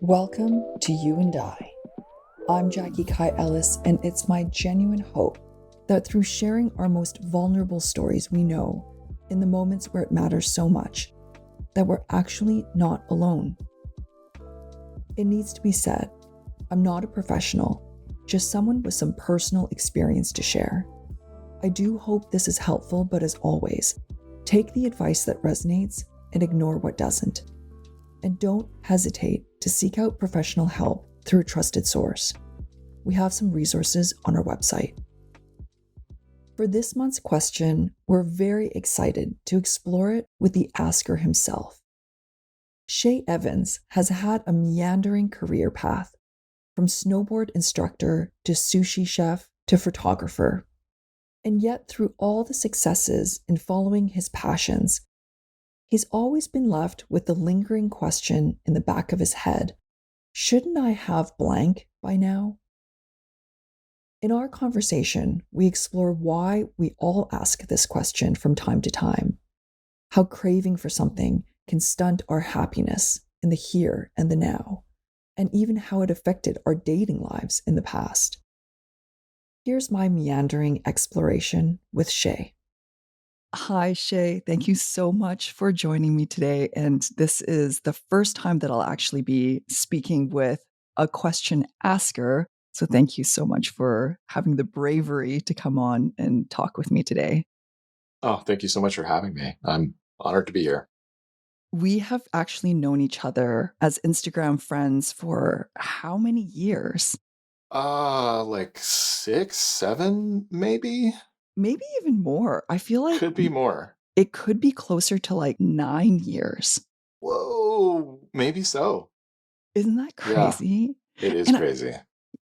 Welcome to You and I. I'm Jackie Kai Ellis, and it's my genuine hope that through sharing our most vulnerable stories we know, in the moments where it matters so much, that we're actually not alone. It needs to be said, I'm not a professional, just someone with some personal experience to share. I do hope this is helpful, but as always, take the advice that resonates and ignore what doesn't. And don't hesitate to seek out professional help through a trusted source. We have some resources on our website. For this month's question, we're very excited to explore it with the asker himself. Shea Evans has had a meandering career path, from snowboard instructor to sushi chef to photographer. And yet, through all the successes in following his passions, he's always been left with the lingering question in the back of his head, shouldn't I have blank by now? In our conversation, we explore why we all ask this question from time to time, how craving for something can stunt our happiness in the here and the now, and even how it affected our dating lives in the past. Here's my meandering exploration with Shea. Hi, Shea. Thank you so much for joining me today. And this is the first time that I'll actually be speaking with a question asker. So thank you so much for having the bravery to come on and talk with me today. Oh, thank you so much for having me. I'm honored to be here. We have actually known each other as Instagram friends for how many years? Like 6, 7, maybe? Maybe even more. I feel like Could be more. it could be closer to like 9 years. Whoa, maybe so. Isn't that Yeah, crazy? it is And crazy.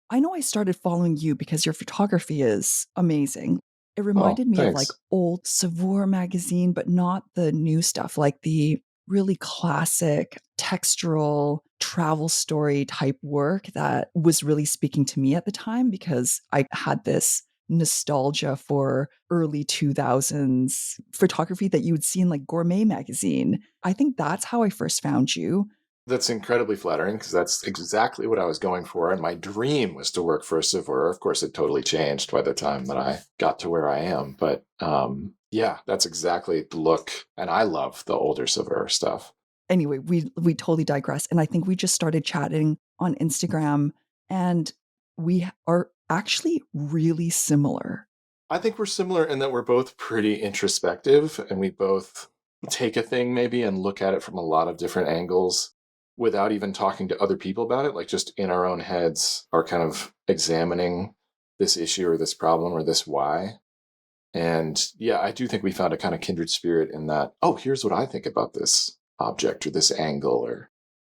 I know I started following you because your photography is amazing. It Oh, reminded me of like thanks. old Savoir magazine, but not the new stuff, like the really classic textural travel story type work that was really speaking to me at the time because I had this nostalgia for early 2000s photography that you would see in like Gourmet magazine. I think that's how I first found you. That's incredibly flattering because that's exactly what I was going for. And my dream was to work for a Savoir. Of course, it totally changed by the time that I got to where I am. But yeah, that's exactly the look. And I love the older Savoir stuff. Anyway, we totally digress. And I think we just started chatting on Instagram and we are actually really similar. I think we're similar in that we're both pretty introspective and we both take a thing maybe and look at it from a lot of different angles without even talking to other people about it, like just in our own heads are kind of examining this issue or this problem or this why. And yeah, I do think we found a kind of kindred spirit in that, oh, here's what I think about this object or this angle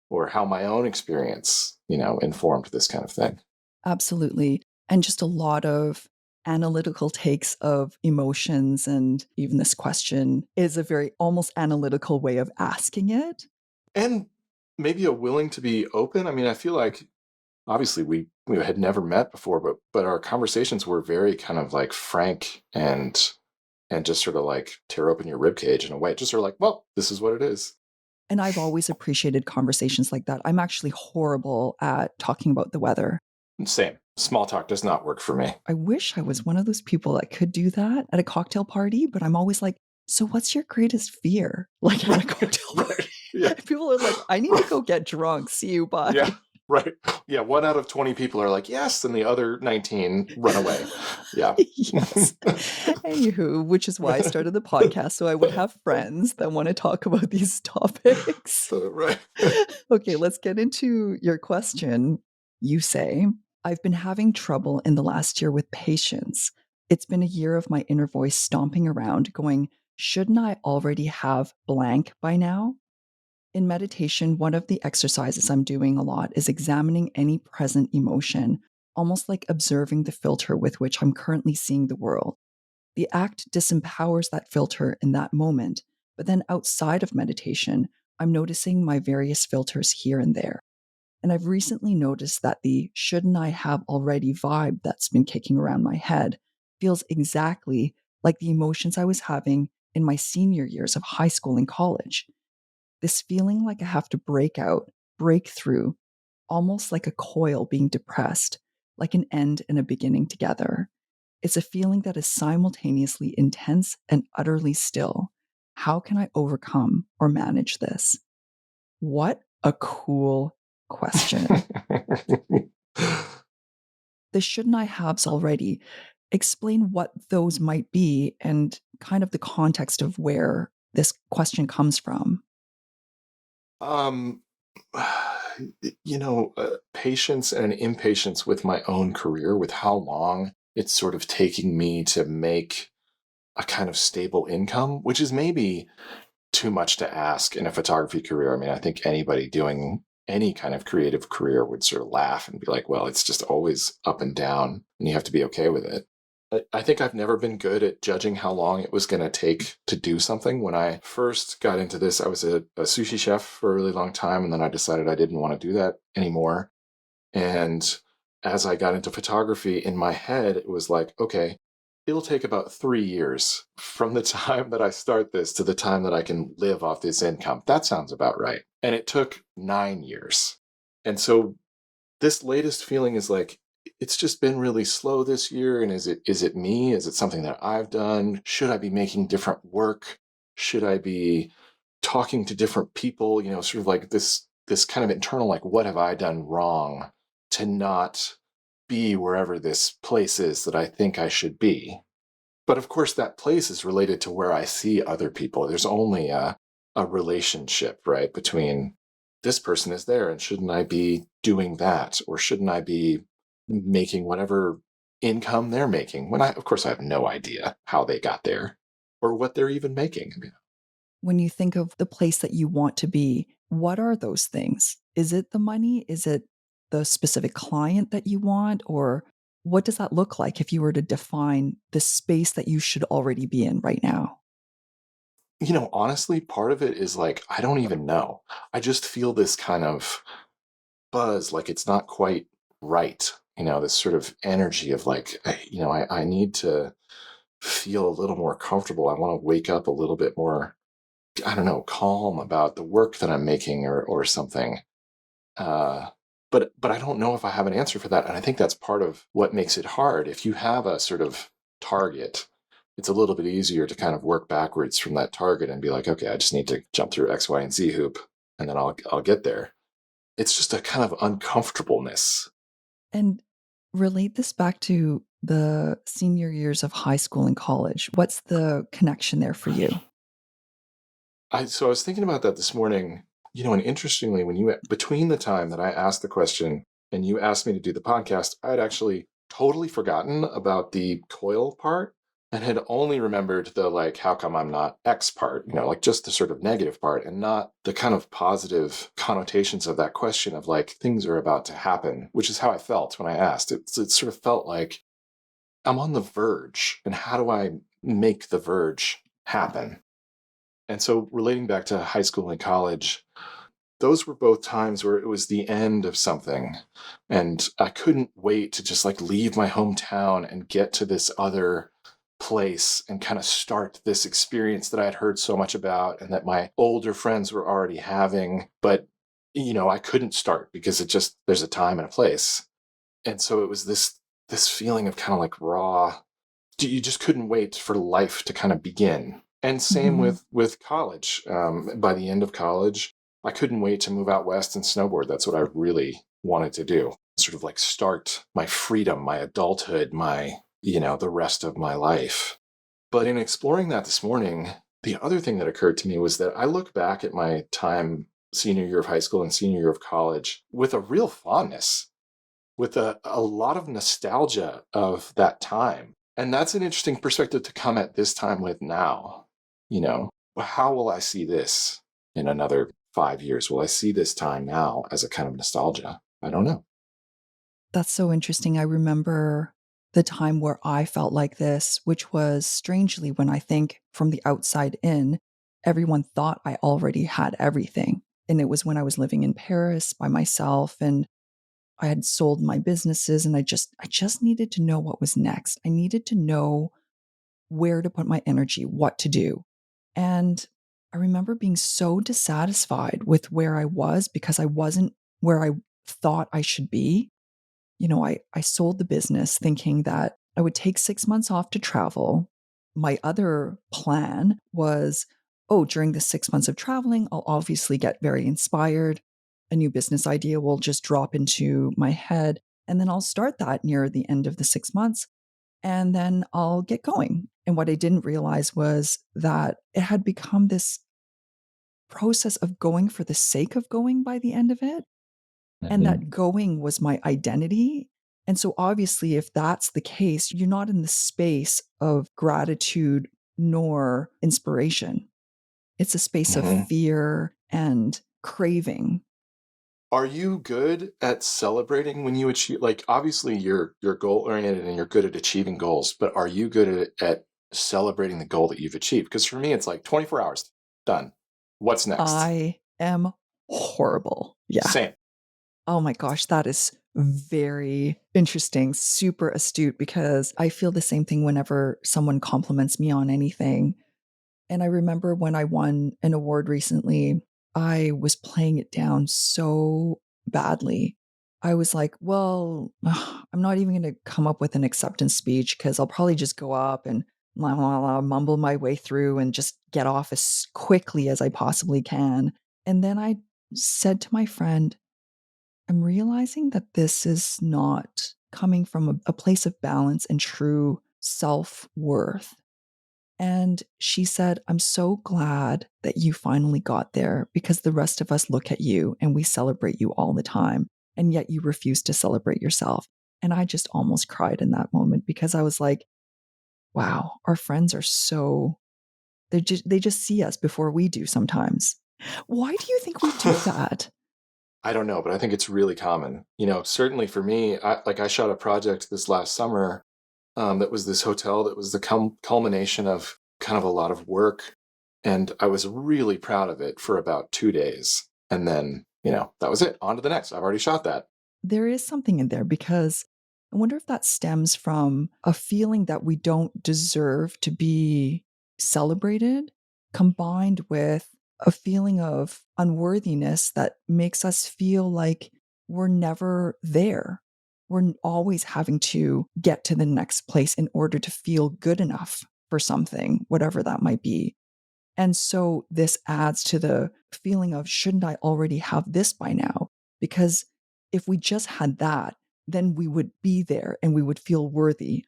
or how my own experience, informed this kind of thing. Absolutely. And just a lot of analytical takes of emotions. And even this question is a very almost analytical way of asking it. And maybe a willing to be open. I mean, I feel like obviously we had never met before, but our conversations were very kind of like frank and just sort of like tear open your rib cage in a way. Just sort of like, well, this is what it is. And I've always appreciated conversations like that. I'm actually horrible at talking about the weather. Same. Small talk does not work for me. I wish I was one of those people that could do that at a cocktail party, but I'm always like, so what's your greatest fear? Like at a cocktail Right. party. Yeah. People are like, I need to go get drunk. See you, bye. Yeah. Right. Yeah. 1 out of 20 people are like, yes. And the other 19 run away. Yeah. Yes. Anywho, which is why I started the podcast. So I would have friends that want to talk about these topics. Right. Okay, let's get into your question. You say, I've been having trouble in the last year with patience. It's been a year of my inner voice stomping around, going, shouldn't I already have blank by now? In meditation, one of the exercises I'm doing a lot is examining any present emotion, almost like observing the filter with which I'm currently seeing the world. The act disempowers that filter in that moment, but then outside of meditation, I'm noticing my various filters here and there. And I've recently noticed that the shouldn't I have already vibe that's been kicking around my head feels exactly like the emotions I was having in my senior years of high school and college. This feeling like I have to break out, break through, almost like a coil being depressed, like an end and a beginning together. It's a feeling that is simultaneously intense and utterly still. How can I overcome or manage this? What a cool question. The shouldn't I haves already. Explain what those might be and kind of the context of where this question comes from. um, patience and impatience with my own career, with how long it's sort of taking me to make a kind of stable income, which is maybe too much to ask in a photography career. I mean, I think anybody doing any kind of creative career would sort of laugh and be like, well, it's just always up and down, and you have to be okay with it. I think I've never been good at judging how long it was going to take to do something. When I first got into this, I was a sushi chef for a really long time, and then I decided I didn't want to do that anymore. And as I got into photography, in my head, it was like, okay, it'll take about 3 years from the time that I start this to the time that I can live off this income. That sounds about right. And it took 9 years. And so this latest feeling is like, it's just been really slow this year. And is it me? Is it something that I've done? Should I be making different work? Should I be talking to different people? Sort of like this kind of internal, like, what have I done wrong to not be wherever this place is that I think I should be? But of course, that place is related to where I see other people. There's only a relationship, right, between this person is there, and shouldn't I be doing that? Or shouldn't I be making whatever income they're making? When of course, I have no idea how they got there or what they're even making. I mean, When you think of the place that you want to be, what are those things? Is it the money? Is it the specific client that you want? Or what does that look like if you were to define the space that you should already be in right now? honestly, part of it is like, I don't even know. I just feel this kind of buzz, like it's not quite right. This sort of energy of like, I need to feel a little more comfortable. I want to wake up a little bit more, I don't know, calm about the work that I'm making, or something. Uh, but I don't know if I have an answer for that. And I think that's part of what makes it hard. If you have a sort of target, it's a little bit easier to kind of work backwards from that target and be like, okay, I just need to jump through X, Y, and Z hoop, and then I'll get there. It's just a kind of uncomfortableness. And relate this back to the senior years of high school and college. What's the connection there for you? So I was thinking about that this morning, and interestingly, when between the time that I asked the question and you asked me to do the podcast, I had actually totally forgotten about the coil part and had only remembered the, like, how come I'm not X part, like just the sort of negative part, and not the kind of positive connotations of that question of like, things are about to happen, which is how I felt when I asked. It sort of felt like I'm on the verge, and how do I make the verge happen? And so, relating back to high school and college, those were both times where it was the end of something. And I couldn't wait to just like leave my hometown and get to this other place and kind of start this experience that I had heard so much about and that my older friends were already having. But, I couldn't start because there's a time and a place. And so it was this feeling of kind of like raw. You just couldn't wait for life to kind of begin. And same Mhm. with college. By the end of college, I couldn't wait to move out west and snowboard. That's what I really wanted to do. Sort of like start my freedom, my adulthood, my, the rest of my life. But in exploring that this morning, the other thing that occurred to me was that I look back at my time senior year of high school and senior year of college with a real fondness, with a lot of nostalgia of that time. And that's an interesting perspective to come at this time with now. How will I see this in another 5 years? Will I see this time now as a kind of nostalgia? I don't know. That's so interesting. I remember the time where I felt like this, which was strangely when I think from the outside in, everyone thought I already had everything. And it was when I was living in Paris by myself and I had sold my businesses and I just needed to know what was next. I needed to know where to put my energy, what to do. And I remember being so dissatisfied with where I was because I wasn't where I thought I should be. I sold the business thinking that I would take 6 months off to travel. My other plan was, during the 6 months of traveling, I'll obviously get very inspired. A new business idea will just drop into my head. And then I'll start that near the end of the 6 months. And then I'll get going. And what I didn't realize was that it had become this process of going for the sake of going by the end of it. And Mhm. that going was my identity. And so, obviously, if that's the case, you're not in the space of gratitude nor inspiration. It's a space of Mhm. fear and craving. Are you good at celebrating when you achieve? Like, obviously, you're goal oriented and you're good at achieving goals, but are you good at celebrating the goal that you've achieved? Because for me, it's like 24 hours, done. What's next? I am horrible. Yeah. Same. Oh my gosh, that is very interesting, super astute, because I feel the same thing whenever someone compliments me on anything. And I remember when I won an award recently, I was playing it down so badly. I was like, well, I'm not even going to come up with an acceptance speech because I'll probably just go up and blah, blah, blah, mumble my way through and just get off as quickly as I possibly can. And then I said to my friend, I'm realizing that this is not coming from a place of balance and true self worth. And she said, I'm so glad that you finally got there because the rest of us look at you and we celebrate you all the time. And yet you refuse to celebrate yourself. And I just almost cried in that moment because I was like, wow, our friends are so, they just see us before we do sometimes. Why do you think we do that? I don't know, but I think it's really common. Certainly for me, I shot a project this last summer that was this hotel that was the culmination of kind of a lot of work. And I was really proud of it for about 2 days. And then, that was it. On to the next. I've already shot that. There is something in there because I wonder if that stems from a feeling that we don't deserve to be celebrated, combined with a feeling of unworthiness that makes us feel like we're never there. We're always having to get to the next place in order to feel good enough for something, whatever that might be. And so this adds to the feeling of, shouldn't I already have this by now? Because if we just had that, then we would be there and we would feel worthy.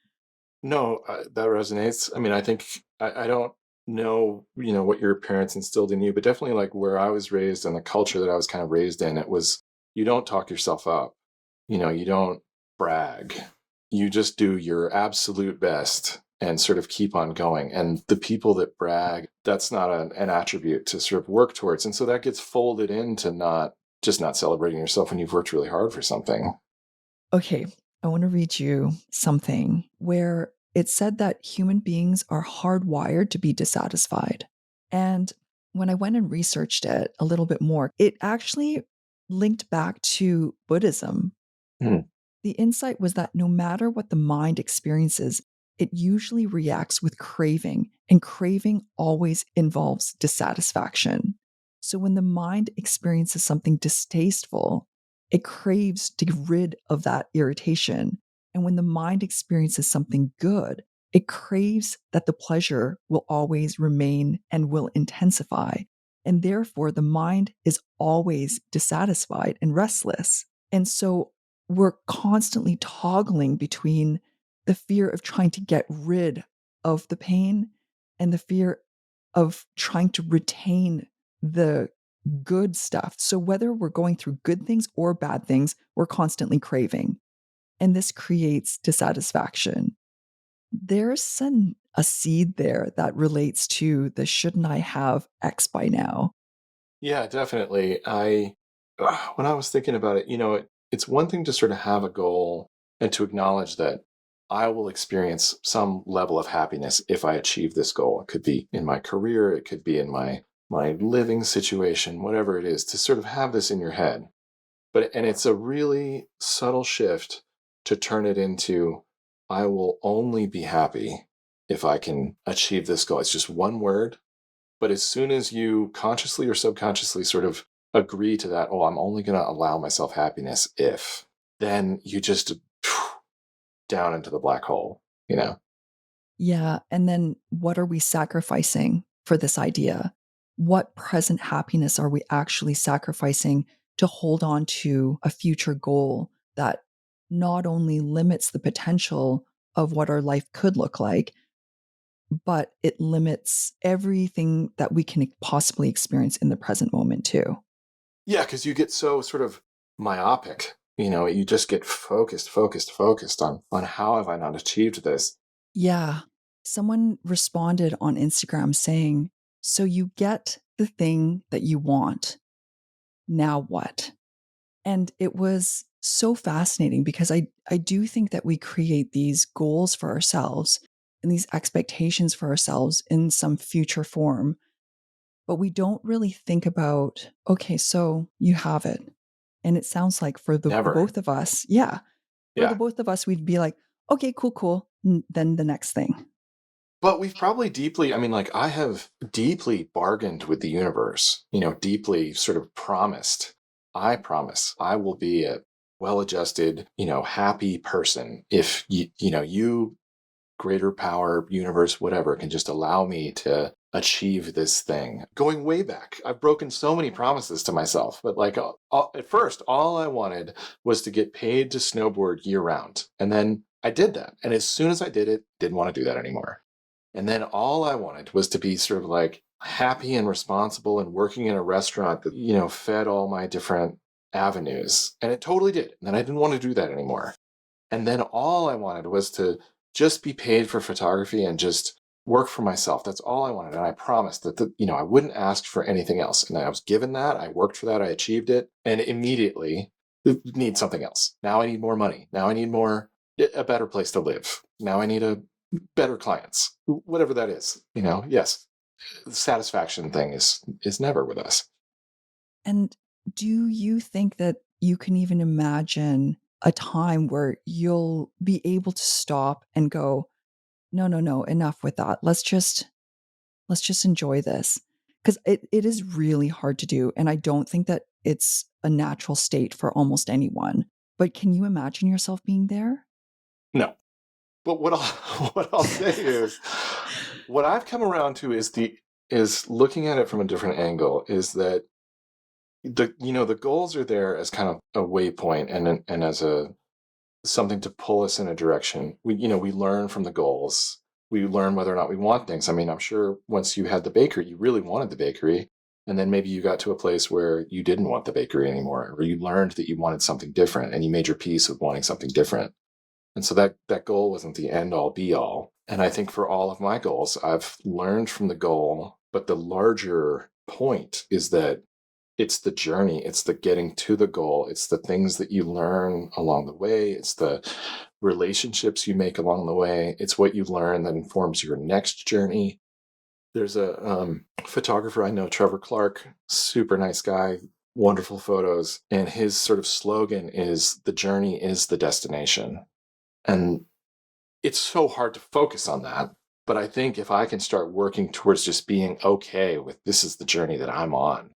No, that resonates. I mean, I think I don't know, what your parents instilled in you, but definitely like where I was raised and the culture that I was kind of raised in, it was you don't talk yourself up. You don't brag. You just do your absolute best and sort of keep on going. And the people that brag, that's not an attribute to sort of work towards. And so that gets folded into not celebrating yourself when you've worked really hard for something. Okay, I want to read you something where it said that human beings are hardwired to be dissatisfied. And when I went and researched it a little bit more, it actually linked back to Buddhism. Hmm. The insight was that no matter what the mind experiences, it usually reacts with craving, and craving always involves dissatisfaction. So when the mind experiences something distasteful, it craves to get rid of that irritation. And when the mind experiences something good, it craves that the pleasure will always remain and will intensify. And therefore, the mind is always dissatisfied and restless. And so we're constantly toggling between the fear of trying to get rid of the pain and the fear of trying to retain the good stuff. So whether we're going through good things or bad things, we're constantly craving. And this creates dissatisfaction. There's a seed there that relates to the shouldn't I have X by now? Yeah, definitely. When I was thinking about it, it's one thing to sort of have a goal and to acknowledge that I will experience some level of happiness if I achieve this goal. It could be in my career, it could be in my living situation, whatever it is, to sort of have this in your head. And it's a really subtle shift to turn it into I will only be happy if I can achieve this goal. It's just one word, but as soon as you consciously or subconsciously sort of agree to that, oh, I'm only going to allow myself happiness if, then you just down into the black hole, you know? Yeah. And then what are we sacrificing for this idea? What present happiness are we actually sacrificing to hold on to a future goal that not only limits the potential of what our life could look like, but it limits everything that we can possibly experience in the present moment too. Yeah, because you get so sort of myopic, you just get focused on how have I not achieved this? Yeah. Someone responded on Instagram saying, "So you get the thing that you want. Now what?" And it was so fascinating because I do think that we create these goals for ourselves and these expectations for ourselves in some future form, but we don't really think about, okay, so you have it. And it sounds like for the Never. both of us, yeah, for the Yeah. both of us, we'd be like, okay, cool, cool. Then the next thing. But we've probably deeply, I mean, like, I have deeply bargained with the universe, deeply sort of promised. I promise I will be a well adjusted, happy person if you, greater power, universe, whatever, can just allow me to achieve this thing. Going way back, I've broken so many promises to myself, but like at first, all I wanted was to get paid to snowboard year round. And then I did that. And as soon as I did it, didn't want to do that anymore. And then all I wanted was to be sort of like happy and responsible and working in a restaurant that, fed all my different avenues. And it totally did. And then I didn't want to do that anymore. And then all I wanted was to just be paid for photography and just work for myself. That's all I wanted. And I promised that, I wouldn't ask for anything else. And I was given that. I worked for that. I achieved it. And immediately need something else. Now I need more money. Now I need a better place to live. Now I need better clients, whatever that is. Yes, the satisfaction thing is never with us. And do you think that you can even imagine a time where you'll be able to stop and go, no, no, no, enough with that. Let's just enjoy this. Because it is really hard to do. And I don't think that it's a natural state for almost anyone. But can you imagine yourself being there? No, but what I'll what I'll say is, what I've come around to is looking at it from a different angle. Is that the goals are there as kind of a waypoint and as a something to pull us in a direction. We learn from the goals. We learn whether or not we want things. I mean, I'm sure once you had the bakery, you really wanted the bakery, and then maybe you got to a place where you didn't want the bakery anymore, or you learned that you wanted something different, and you made your peace with wanting something different. And so that goal wasn't the end all be all. And I think for all of my goals, I've learned from the goal, but the larger point is that it's the journey, it's the getting to the goal, it's the things that you learn along the way, it's the relationships you make along the way, it's what you learn that informs your next journey. There's a photographer I know, Trevor Clark, super nice guy, wonderful photos, and his sort of slogan is the journey is the destination. And it's so hard to focus on that, but I think if I can start working towards just being okay with this is the journey that I'm on,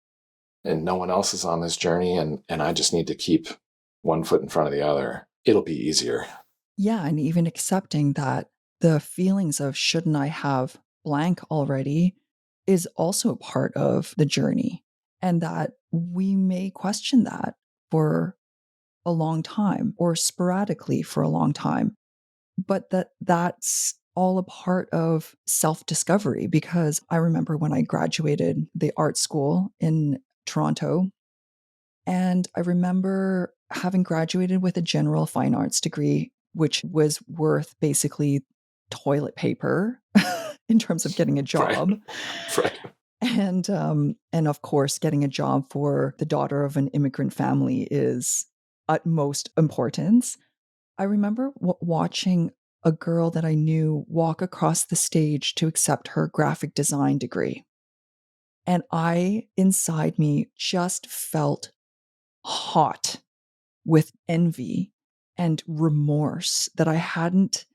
and no one else is on this journey, and I just need to keep one foot in front of the other, it'll be easier. Yeah. And even accepting that the feelings of shouldn't I have blank already is also a part of the journey. And that we may question that for a long time or sporadically for a long time, but that's all a part of self-discovery. Because I remember when I graduated the art school in Toronto, and I remember having graduated with a general fine arts degree, which was worth basically toilet paper in terms of getting a Right. job. Right. And of course, getting a job for the daughter of an immigrant family is utmost importance. I remember watching a girl that I knew walk across the stage to accept her graphic design degree. And I, inside me, just felt hot with envy and remorse that I hadn't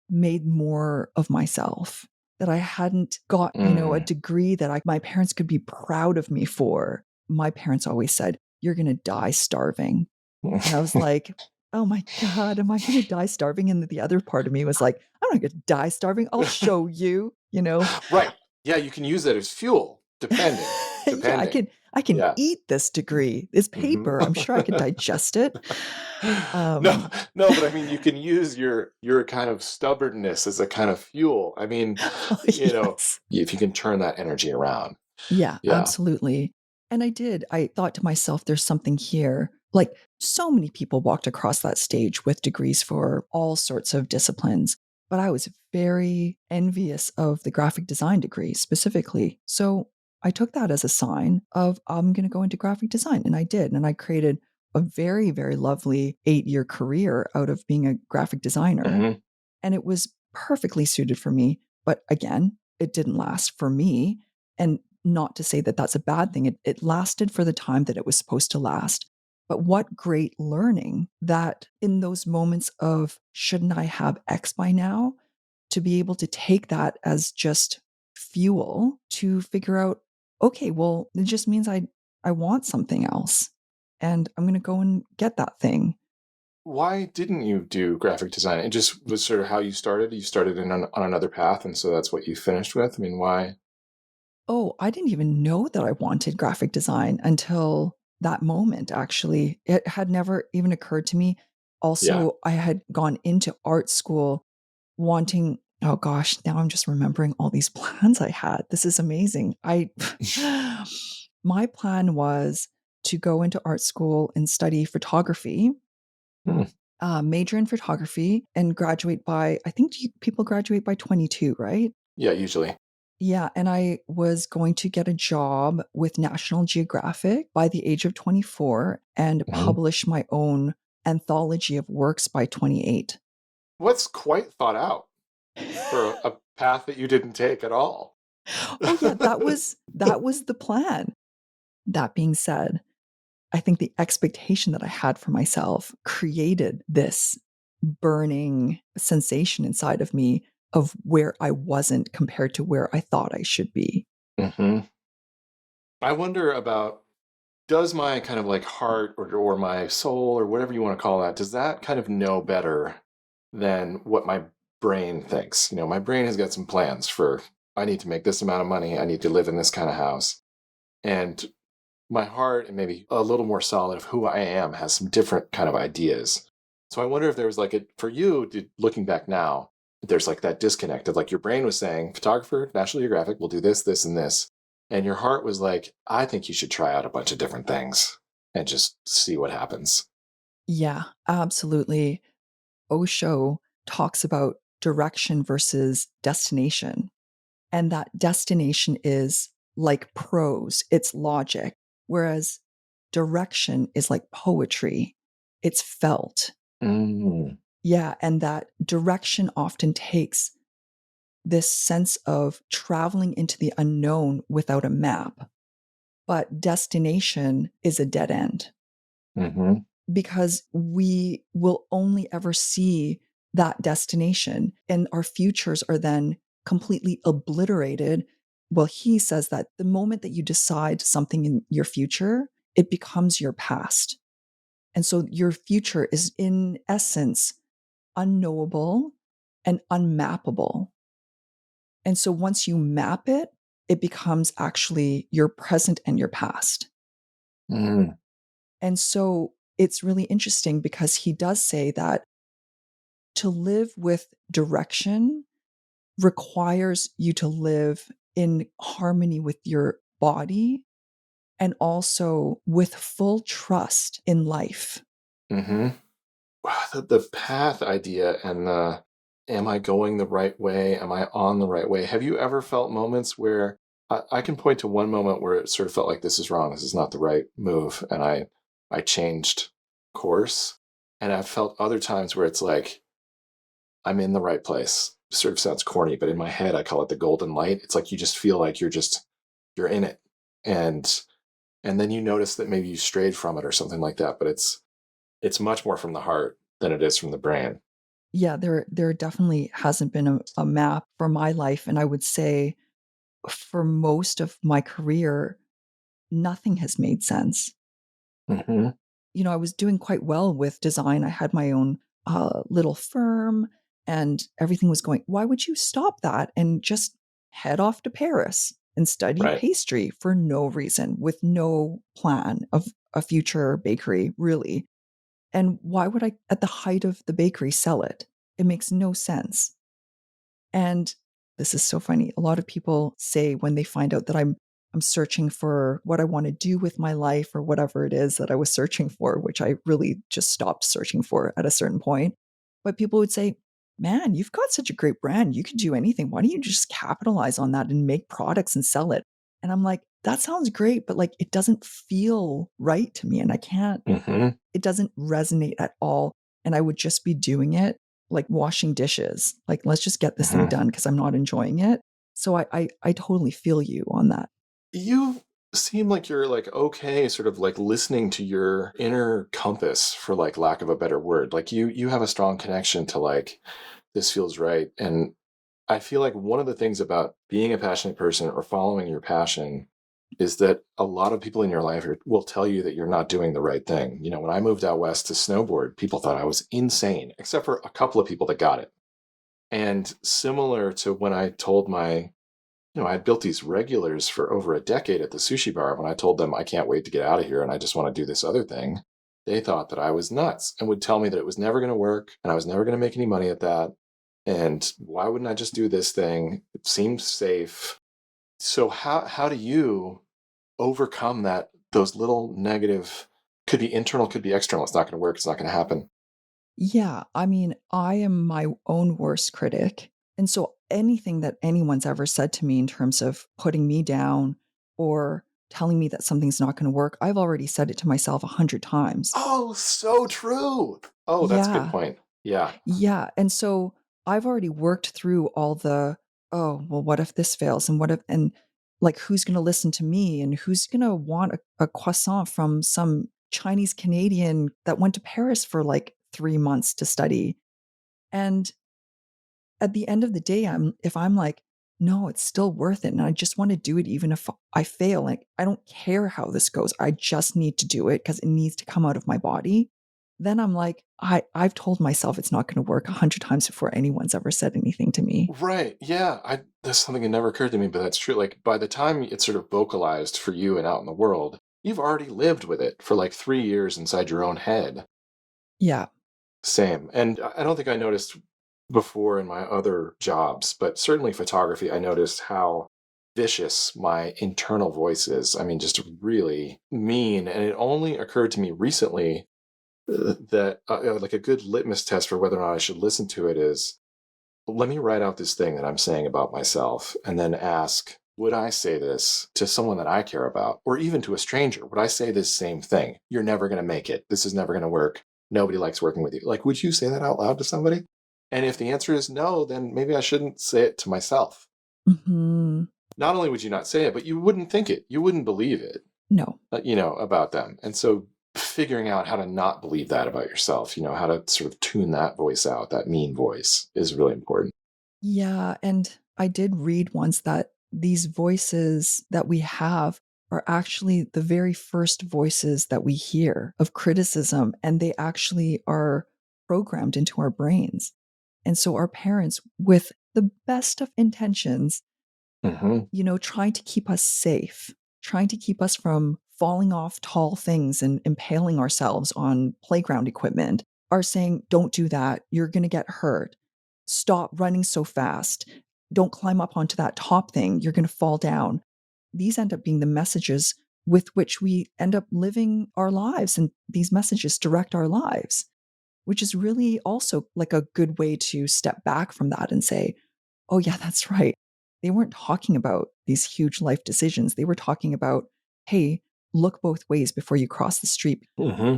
made more of myself, that I hadn't got, a Mm. degree that my parents could be proud of me for. my parents always said, "You're going to die starving." And I was like, "Oh my God, am I going to die starving?" And the other part of me was like, "I'm not going to die starving. I'll show you, you know." Right. Yeah, you can use that as fuel, depending. Yeah, Depending. I can Yeah. eat this degree, this Mhm. paper. I'm sure I could digest it. No, Um, no, but I mean, you can use your kind of stubbornness as a kind of fuel. I mean, yes. if you can turn that energy around. Yeah, Yeah. absolutely. And I did. I thought to myself, there's something here. Like so many people walked across that stage with degrees for all sorts of disciplines, but I was very envious of the graphic design degree specifically. So I took that as a sign of I'm going to go into graphic design. And I did. And I created a very, very lovely 8-year career out of being a graphic designer. Hmm. And it was perfectly suited for me. But again, it didn't last for me. And not to say that that's a bad thing, it lasted for the time that it was supposed to last. But what great learning that in those moments of, shouldn't I have X by now? To be able to take that as just fuel to figure out, okay, well, it just means I want something else. And I'm going to go and get that thing. Why didn't you do graphic design? It just was sort of how you started. You started on another path, and so that's what you finished with. I mean, why? Oh, I didn't even know that I wanted graphic design until that moment, actually. It had never even occurred to me. Yeah. Also, I had gone into art school wanting, oh gosh, now I'm just remembering all these plans I had. This is amazing. My plan was to go into art school and study photography, Hmm. major in photography, and graduate by, I think people graduate by 22, right? Yeah, usually. Yeah, and I was going to get a job with National Geographic by the age of 24 and Hmm. publish my own anthology of works by 28. What's quite thought out for a path that you didn't take at all. Oh yeah, that was the plan. That being said, I think the expectation that I had for myself created this burning sensation inside of me of where I wasn't compared to where I thought I should be. Hmm. I wonder about, does my kind of like heart or my soul or whatever you want to call that, does that kind of know better than what my brain thinks? My brain has got some plans for, I need to make this amount of money, I need to live in this kind of house. And my heart, and maybe a little more solid of who I am, has some different kind of ideas. So I wonder if there was like for you, looking back now, there's like that disconnect of like your brain was saying, photographer, National Geographic, we'll do this, this, and this. And your heart was like, I think you should try out a bunch of different things and just see what happens. Yeah, absolutely. Osho talks about direction versus destination, and that destination is like prose, it's logic, whereas direction is like poetry, it's felt. Mm. Yeah, and that direction often takes this sense of traveling into the unknown without a map, but destination is a dead end. Hmm. Because we will only ever see that destination and our futures are then completely obliterated. Well, he says that the moment that you decide something in your future, it becomes your past. And so your future is, in essence, unknowable and unmappable. And so once you map it, it becomes actually your present and your past. Mm. And so it's really interesting because he does say that to live with direction requires you to live in harmony with your body and also with full trust in life. Hmm. Wow, the path idea and the, am I going the right way? Am I on the right way? Have you ever felt moments where I can point to one moment where it sort of felt like this is wrong, this is not the right move, and I changed course. And I've felt other times where it's like I'm in the right place. Sort of sounds corny, but in my head I call it the golden light. It's like you just feel like you're in it. And then you notice that maybe you strayed from it or something like that, but it's much more from the heart than it is from the brain. Yeah, there definitely hasn't been a map for my life. And I would say for most of my career, nothing has made sense. Mm-hmm. I was doing quite well with design. I had my own little firm and everything was going. Why would you stop that and just head off to Paris and study Right. pastry for no reason with no plan of a future bakery, really? And why would I, at the height of the bakery, sell it? It makes no sense. And this is so funny. A lot of people say when they find out that I'm searching for what I want to do with my life or whatever it is that I was searching for, which I really just stopped searching for at a certain point. But people would say, "Man, you've got such a great brand. You could do anything. Why don't you just capitalize on that and make products and sell it?" And I'm like, "That sounds great, but like it doesn't feel right to me and I can't Mm-hmm. it doesn't resonate at all, and I would just be doing it like washing dishes. Like, let's just get this thing Mm-hmm. done because I'm not enjoying it. So I totally feel you on that. You seem like you're like okay, sort of like listening to your inner compass, for like lack of a better word. Like you have a strong connection to like this feels right. And I feel like one of the things about being a passionate person or following your passion is that a lot of people in your life will tell you that you're not doing the right thing. When I moved out west to snowboard, people thought I was insane, except for a couple of people that got it. And similar to when I told I had built these regulars for over a decade at the sushi bar. When I told them I can't wait to get out of here and I just want to do this other thing, they thought that I was nuts and would tell me that it was never going to work and I was never going to make any money at that. And why wouldn't I just do this thing? It seemed safe. So how do you overcome those little negative, could be internal, could be external, it's not going to work, it's not going to happen? Yeah, I mean, I am my own worst critic. And so anything that anyone's ever said to me in terms of putting me down or telling me that something's not going to work, I've already said it to myself 100 times. Oh, so true. Oh, that's a good Yeah. point. Yeah. Yeah, and so I've already worked through all the, "Oh, well, what if this fails? And what if," and, like, who's gonna listen to me? And who's gonna want a croissant from some Chinese Canadian that went to Paris for, like, 3 months to study? And at the end of the day, if I'm like, "No, it's still worth it, and I just wanna do it even if I fail, like, I don't care how this goes, I just need to do it because it needs to come out of my body," then I'm like, I've told myself it's not gonna work 100 times before anyone's ever said anything to me. Right. Yeah. That's something that never occurred to me, but that's true. Like by the time it's sort of vocalized for you and out in the world, you've already lived with it for like 3 years inside your own head. Yeah. Same. And I don't think I noticed before in my other jobs, but certainly photography, I noticed how vicious my internal voice is. I mean, just really mean. And it only occurred to me recently that like a good litmus test for whether or not I should listen to it is, let me write out this thing that I'm saying about myself and then ask, would I say this to someone that I care about or even to a stranger? Would I say this same thing? You're never going to make it. This is never going to work. Nobody likes working with you. Like, would you say that out loud to somebody? And if the answer is no, then maybe I shouldn't say it to myself. Mhm. Not only would you not say it, but you wouldn't think it. You wouldn't believe it, No. about them. And so figuring out how to not believe that about yourself, how to sort of tune that voice out, that mean voice is really important. Yeah, and I did read once that these voices that we have are actually the very first voices that we hear of criticism, and they actually are programmed into our brains. And so our parents, with the best of intentions, Hmm. trying to keep us safe, trying to keep us from falling off tall things and impaling ourselves on playground equipment, are saying, "Don't do that. You're going to get hurt. Stop running so fast. Don't climb up onto that top thing. You're going to fall down." These end up being the messages with which we end up living our lives, and these messages direct our lives, which is really also like a good way to step back from that and say, "Oh, yeah, that's right. They weren't talking about these huge life decisions. They were talking about, hey, look both ways before you cross the street." Hmm.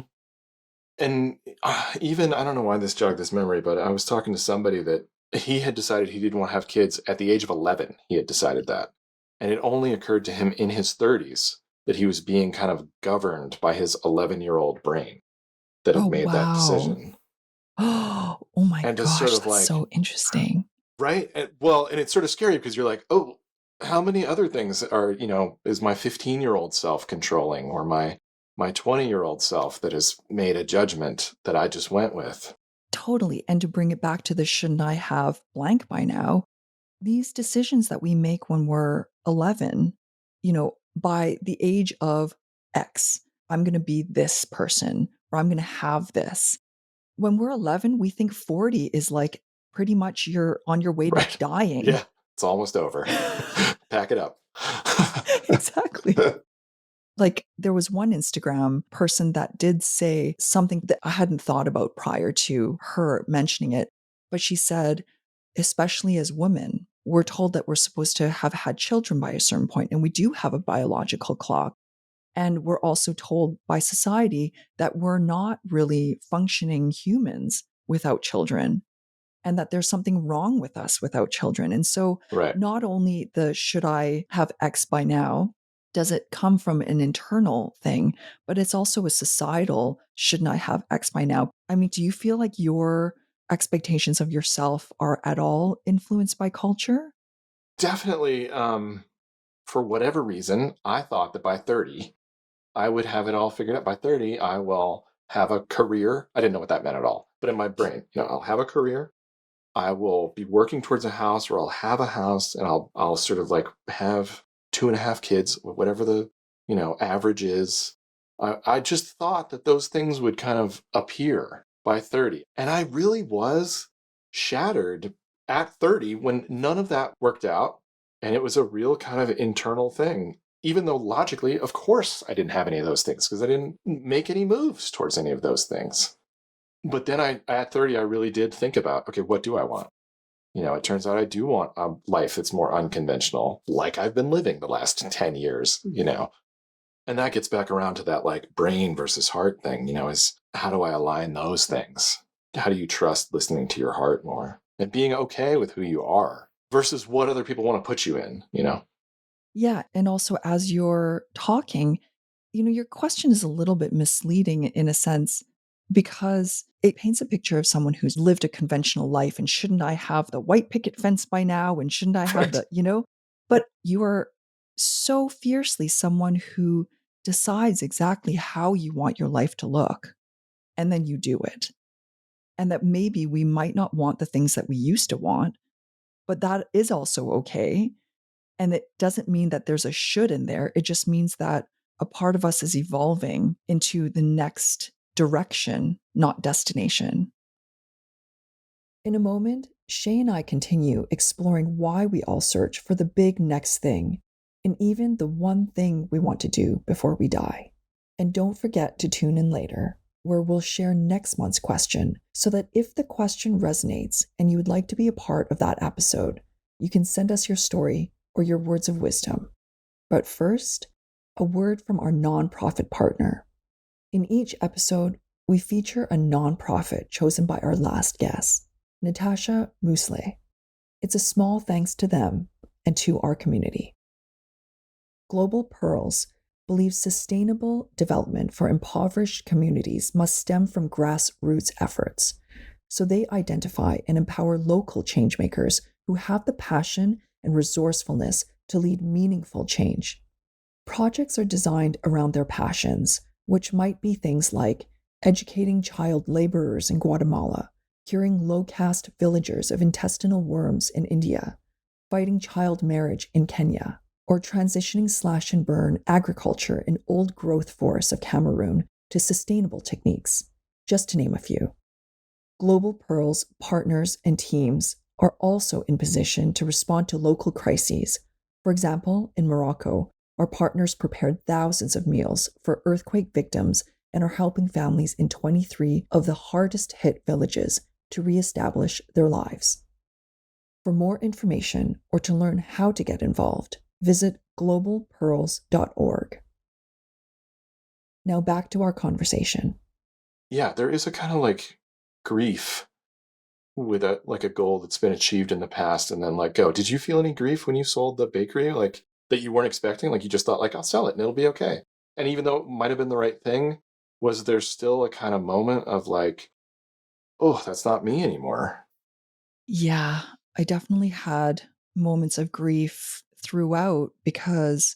And even, I don't know why this jogged this memory, but I was talking to somebody that he had decided he didn't want to have kids at the age of 11. He had decided that. And it only occurred to him in his 30s that he was being kind of governed by his 11-year-old brain that Oh, had made that wow. decision. Oh my And just sort gosh, of that's like, so interesting. right? And, well, and it's sort of scary because you're like, oh, how many other things are, is my 15-year-old self controlling, or my 20-year-old self that has made a judgment that I just went with? Totally. And to bring it back to the shouldn't I have blank by now, these decisions that we make when we're 11, by the age of X, I'm going to be this person or I'm going to have this. When we're 11, we think 40 is like pretty much you're on your way to Right. dying. Yeah. It's almost over. Pack it up. Exactly. Like there was one Instagram person that did say something that I hadn't thought about prior to her mentioning it, but she said, especially as women, we're told that we're supposed to have had children by a certain point, and we do have a biological clock. And we're also told by society that we're not really functioning humans without children, and that there's something wrong with us without children. And so, Right. not only the should I have X by now, does it come from an internal thing, but it's also a societal shouldn't I have X by now? I mean, do you feel like your expectations of yourself are at all influenced by culture? Definitely. For whatever reason, I thought that by 30, I would have it all figured out. By 30, I will have a career. I didn't know what that meant at all, but in my brain, I'll have a career. I will be working towards a house, or I'll have a house, and I'll sort of like have 2.5 kids, whatever the average is. I just thought that those things would kind of appear by 30, and I really was shattered at 30 when none of that worked out, and it was a real kind of internal thing. Even though logically, of course, I didn't have any of those things because I didn't make any moves towards any of those things. But then at 30, I really did think about, okay, what do I want? It turns out I do want a life that's more unconventional, like I've been living the last 10 years. And that gets back around to that like brain versus heart thing, is how do I align those things? How do you trust listening to your heart more and being okay with who you are versus what other people want to put you in? Yeah. And also, as you're talking, your question is a little bit misleading in a sense because it paints a picture of someone who's lived a conventional life and shouldn't I have the white picket fence by now and shouldn't I have Right. the. But you are so fiercely someone who decides exactly how you want your life to look and then you do it. And that maybe we might not want the things that we used to want, but that is also okay. And it doesn't mean that there's a should in there. It just means that a part of us is evolving into the next direction, not destination. In a moment, Shay and I continue exploring why we all search for the big next thing, and even the one thing we want to do before we die. And don't forget to tune in later, where we'll share next month's question, so that if the question resonates and you would like to be a part of that episode, you can send us your story or your words of wisdom. But first, a word from our nonprofit partner. In each episode, we feature a nonprofit chosen by our last guest, Natasha Musle. It's a small thanks to them and to our community. Global Pearls believes sustainable development for impoverished communities must stem from grassroots efforts. So they identify and empower local changemakers who have the passion and resourcefulness to lead meaningful change. Projects are designed around their passions, which might be things like educating child laborers in Guatemala, curing low-caste villagers of intestinal worms in India, fighting child marriage in Kenya, or transitioning slash and burn agriculture in old growth forests of Cameroon to sustainable techniques, just to name a few. Global Pearl's partners and teams are also in position to respond to local crises. For example, in Morocco, our partners prepared thousands of meals for earthquake victims and are helping families in 23 of the hardest hit villages to reestablish their lives. For more information or to learn how to get involved, visit globalpearls.org. Now back to our conversation. Yeah, there is a kind of like grief with a goal that's been achieved in the past and then let go. Did you feel any grief when you sold the bakery, like that you weren't expecting? Like you just thought, like, I'll sell it and it'll be okay. And even though it might have been the right thing, was there still a kind of moment of like, oh, that's not me anymore? Yeah, I definitely had moments of grief throughout because,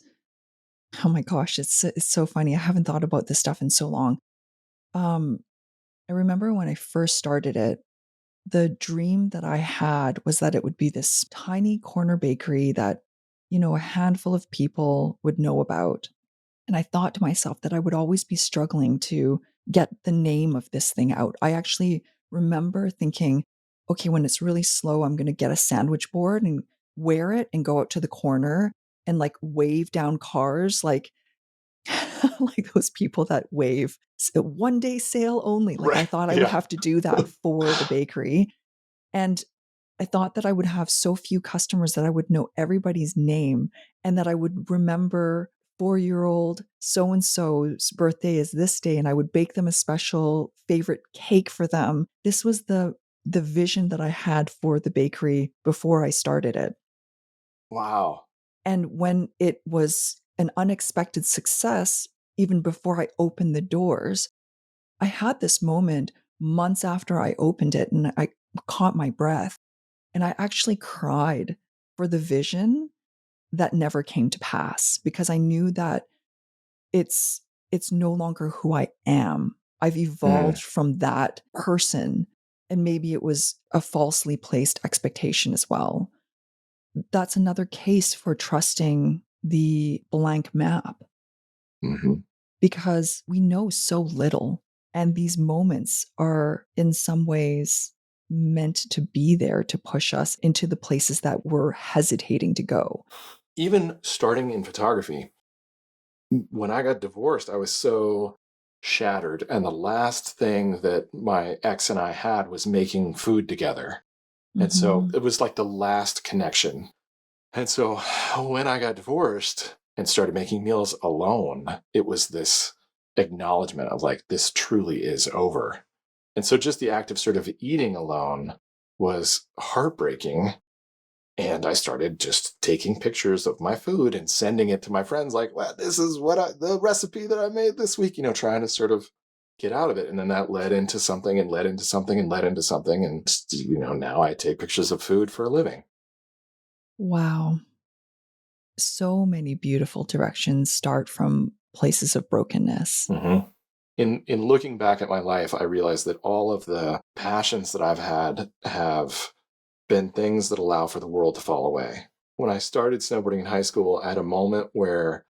oh my gosh, it's so funny. I haven't thought about this stuff in so long. Um, I remember when I first started it, the dream that I had was that it would be this tiny corner bakery that, a handful of people would know about. And I thought to myself that I would always be struggling to get the name of this thing out. I actually remember thinking, okay, when it's really slow, I'm going to get a sandwich board and wear it and go out to the corner and like wave down cars like like those people that wave 1 day sale only. Like I Right. thought I would Yeah. have to do that for the bakery. And I thought that I would have so few customers that I would know everybody's name and that I would remember 4-year-old so and so's birthday is this day and I would bake them a special favorite cake for them. This was the vision that I had for the bakery before I started it. Wow. And when it was an unexpected success, even before I opened the doors, I had this moment months after I opened it and I caught my breath and I actually cried for the vision that never came to pass because I knew that it's no longer who I am. I've Mm, evolved from that person and maybe it was a falsely placed expectation as well. That's another case for trusting the blank map mhm. because we know so little. And these moments are, in some ways, meant to be there to push us into the places that we're hesitating to go. Even starting in photography, when I got divorced, I was so shattered. And the last thing that my ex and I had was making food together. And so Mhm. it was like the last connection. And so when I got divorced and started making meals alone, it was this acknowledgement of like, this truly is over. And so just the act of sort of eating alone was heartbreaking. And I started just taking pictures of my food and sending it to my friends, like, well, this is the recipe that I made this week, trying to sort of get out of it. And then that led into something and led into something and led into something. And, now I take pictures of food for a living. Wow. So many beautiful directions start from places of brokenness. Mm-hmm. In looking back at my life, I realized that all of the passions that I've had have been things that allow for the world to fall away. When I started snowboarding in high school, I had a moment where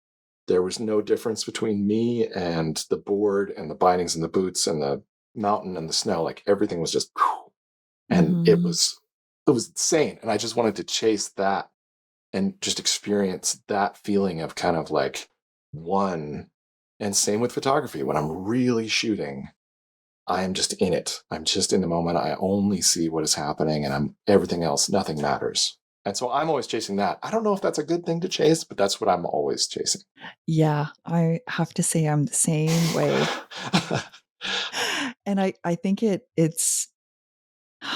there was no difference between me and the board and the bindings and the boots and the mountain and the snow. Like everything was just, and Mhm. it was insane. And I just wanted to chase that and just experience that feeling of kind of like one. And same with photography. When I'm really shooting, I am just in it. I'm just in the moment. I only see what is happening and I'm everything else, nothing matters. And so I'm always chasing that. I don't know if that's a good thing to chase, but that's what I'm always chasing. Yeah, I have to say I'm the same way. And I think it's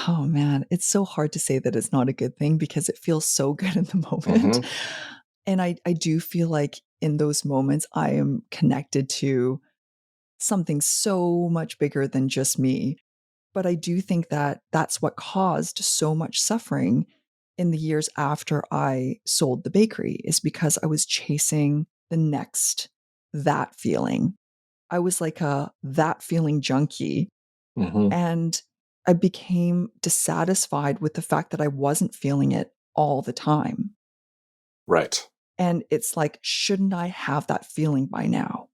oh man, it's so hard to say that it's not a good thing because it feels so good in the moment. Hmm. And I do feel like in those moments I am connected to something so much bigger than just me. But I do think that that's what caused so much suffering in the years after I sold the bakery is because I was chasing the next that feeling. I was like a that feeling junkie Hmm. and I became dissatisfied with the fact that I wasn't feeling it all the time. Right. And it's like, shouldn't I have that feeling by now?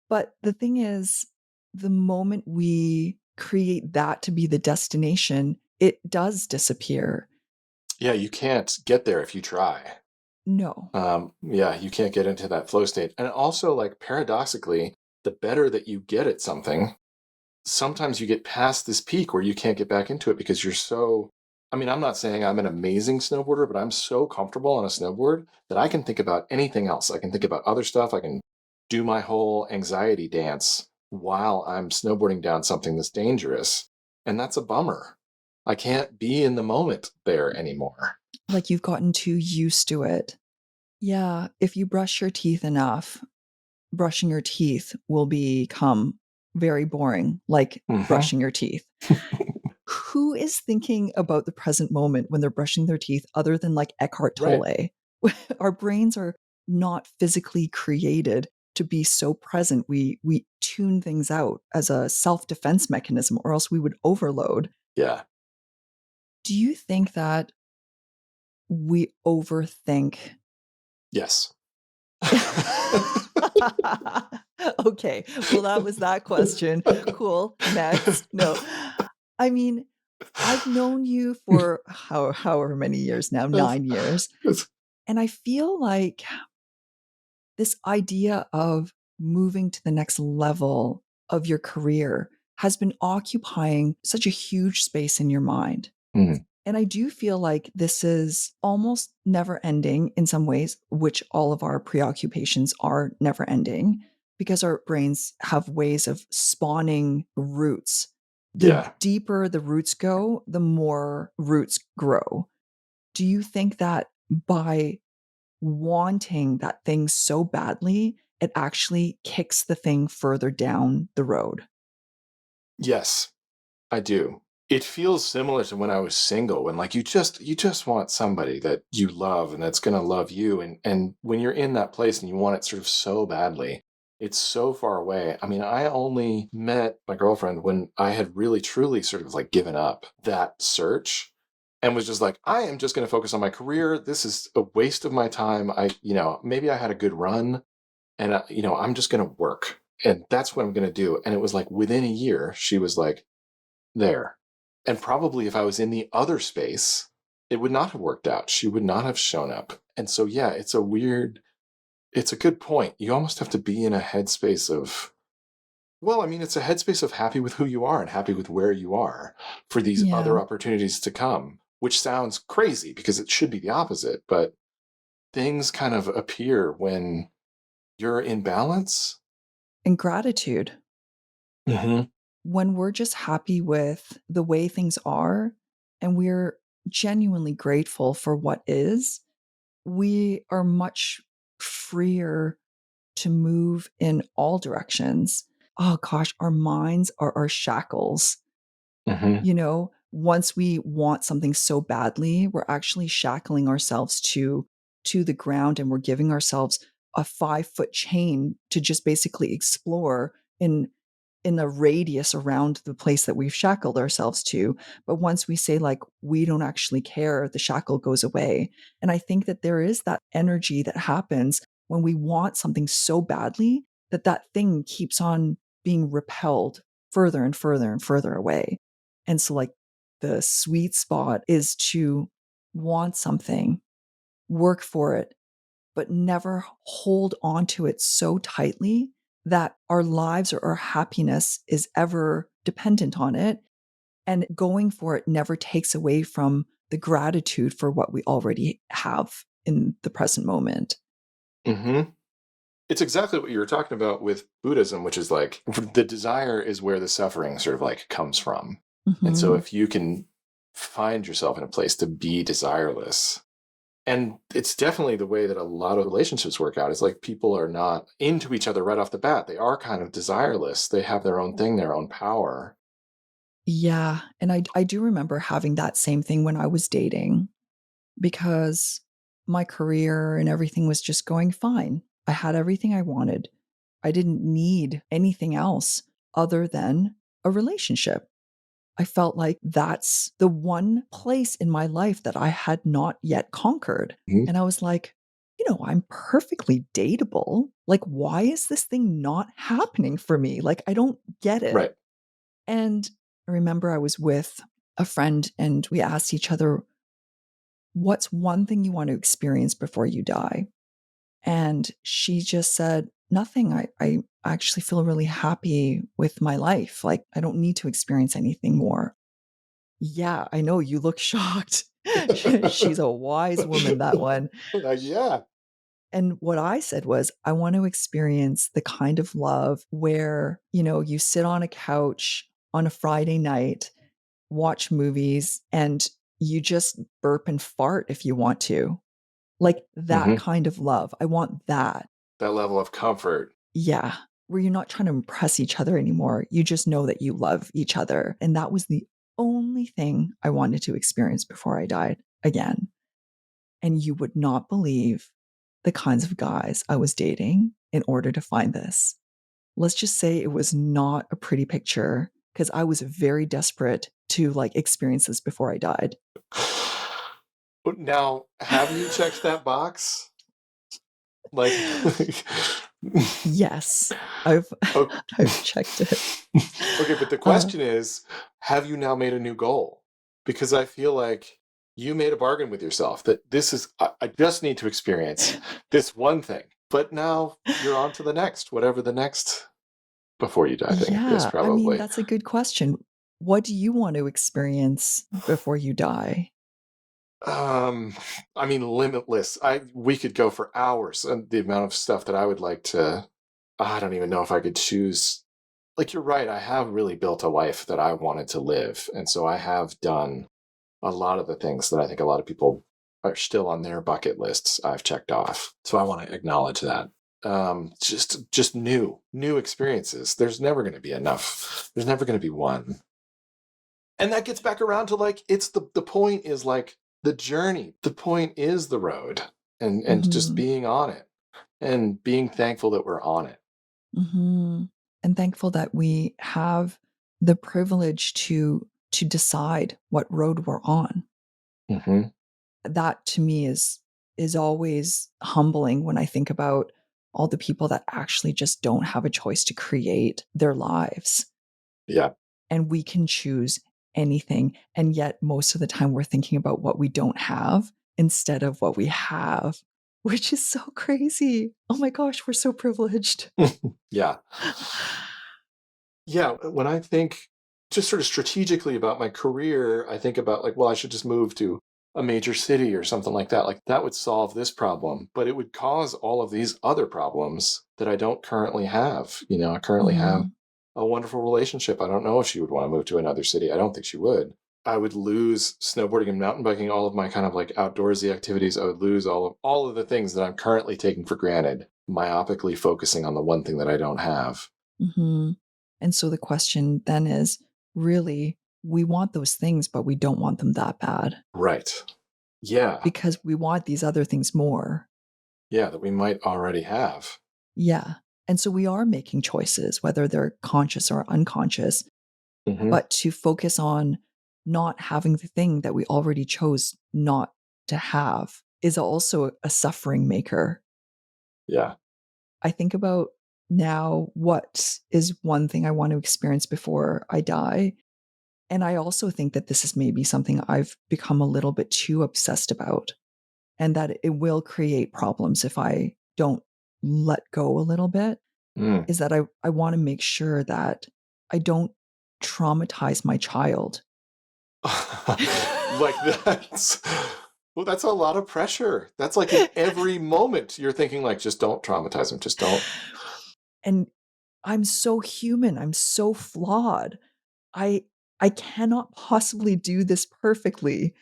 But the thing is, the moment we create that to be the destination, it does disappear. Yeah, you can't get there if you try. No. Yeah, you can't get into that flow state. And also, like, paradoxically, the better that you get at something, sometimes you get past this peak where you can't get back into it because you're so. I mean, I'm not saying I'm an amazing snowboarder, but I'm so comfortable on a snowboard that I can think about anything else. I can think about other stuff. I can do my whole anxiety dance while I'm snowboarding down something that's dangerous. And that's a bummer. I can't be in the moment there anymore. Like you've gotten too used to it. Yeah. If you brush your teeth enough, brushing your teeth will become very boring, like Hmm. brushing your teeth. Who is thinking about the present moment when they're brushing their teeth other than like Eckhart Right. Tolle? our brains are not physically created to be so present. We tune things out as a self-defense mechanism, or else we would overload. Yeah. Do you think that we overthink? Yes. Okay, well, that was that question. Cool. Next. No. I mean, I've known you for however many years now, 9 years, and I feel like this idea of moving to the next level of your career has been occupying such a huge space in your mind. Mhm. And I do feel like this is almost never ending in some ways, which all of our preoccupations are never ending because our brains have ways of spawning roots. The Yeah. deeper the roots go, the more roots grow. Do you think that by wanting that thing so badly, it actually kicks the thing further down the road? Yes, I do. It feels similar to when I was single, when like you just want somebody that you love and that's gonna love you. And when you're in that place and you want it sort of so badly, it's so far away. I mean, I only met my girlfriend when I had really truly sort of like given up that search and was just like, I am just gonna focus on my career. This is a waste of my time. Maybe I had a good run and I'm just going to work and that's what I'm going to do. And it was like within a year she was like there. And probably if I was in the other space it would not have worked out. She would not have shown up. And so yeah, it's a good point. You almost have to be in a headspace of, well, I mean, it's a headspace of happy with who you are and happy with where you are for these Yeah. other opportunities to come, which sounds crazy because it should be the opposite, but things kind of appear when you're in balance. And gratitude. Mhm. When we're just happy with the way things are and we're genuinely grateful for what is, we are much freer to move in all directions. Oh gosh, our minds are our shackles. Mhm. Once we want something so badly, we're actually shackling ourselves to the ground, and we're giving ourselves a 5-foot chain to just basically explore in a radius around the place that we've shackled ourselves to. But once we say, like, we don't actually care, the shackle goes away. And I think that there is that energy that happens when we want something so badly that that thing keeps on being repelled further and further and further away. And so, like, the sweet spot is to want something, work for it, but never hold on to it so tightly that our lives or our happiness is ever dependent on it. And going for it never takes away from the gratitude for what we already have in the present moment. Mhm. It's exactly what you were talking about with Buddhism, which is like the desire is where the suffering sort of like comes from. And so Mhm. if you can find yourself in a place to be desireless, and it's definitely the way that a lot of relationships work out. It's like people are not into each other right off the bat. They are kind of desireless. They have their own thing, their own power. Yeah, and I do remember having that same thing when I was dating because my career and everything was just going fine. I had everything I wanted. I didn't need anything else other than a relationship. I felt like that's the one place in my life that I had not yet conquered. Mhm. And I was like, I'm perfectly dateable. Like, why is this thing not happening for me? Like, I don't get it. Right. And I remember I was with a friend and we asked each other, what's one thing you want to experience before you die? And she just said, nothing. I actually feel really happy with my life. Like, I don't need to experience anything more. Yeah, I know you look shocked. She's a wise woman, that one. Yeah. And what I said was, I want to experience the kind of love where, you sit on a couch on a Friday night, watch movies, and you just burp and fart if you want to. Like that Hmm. kind of love. I want that. That level of comfort. Yeah. Where you're not trying to impress each other anymore. You just know that you love each other. And that was the only thing I wanted to experience before I died again. And you would not believe the kinds of guys I was dating in order to find this. Let's just say it was not a pretty picture because I was very desperate to like experience this before I died. Now, have you checked that box? Like, Yes, I've okay. I've checked it. Okay, but the question is, have you now made a new goal? Because I feel like you made a bargain with yourself that this is, I just need to experience this one thing. But now you're on to the next, whatever the next before you die thing is, Yeah, I mean, probably. that's a good question. What do you want to experience before you die? Um, I mean, limitless. We could go for hours and the amount of stuff that I would like to. I don't even know if I could choose. Like, you're right. I have really built a life that I wanted to live, and so I have done a lot of the things that I think a lot of people are still on their bucket lists. I've checked off, so I want to acknowledge that. Just new experiences. There's never going to be enough. There's never going to be one. And that gets back around to like, it's the point is like the journey. The point is the road, and just Mhm. being on it and being thankful that we're on it. Mhm. And thankful that we have the privilege to decide what road we're on. Hmm. That to me is always humbling when I think about all the people that actually just don't have a choice to create their lives. Yeah. And we can choose anything. And yet most of the time we're thinking about what we don't have instead of what we have, which is so crazy. Oh my gosh, we're so privileged. Yeah. Yeah. When I think just sort of strategically about my career, I think about like, well, I should just move to a major city or something like that. Like, that would solve this problem, but it would cause all of these other problems that I don't currently have. I currently have Mhm. a wonderful relationship. I don't know if she would want to move to another city. I don't think she would. I would lose snowboarding and mountain biking, all of my kind of like outdoorsy activities. I would lose all of the things that I'm currently taking for granted, myopically focusing on the one thing that I don't have. Mhm. And so the question then is really, we want those things, but we don't want them that bad Right. Yeah. because we want these other things more. Yeah, that we might already have. Yeah. And so we are making choices, whether they're conscious or unconscious, Hmm. but to focus on not having the thing that we already chose not to have is also a suffering maker. Yeah. I think about now what is one thing I want to experience before I die. And I also think that this is maybe something I've become a little bit too obsessed about, and that it will create problems if I don't let go a little bit, Mm. is that I want to make sure that I don't traumatize my child. Like, that's a lot of pressure. That's like in every moment you're thinking like, just don't traumatize him. Just don't. And I'm so human, I'm so flawed. I I cannot possibly do this perfectly.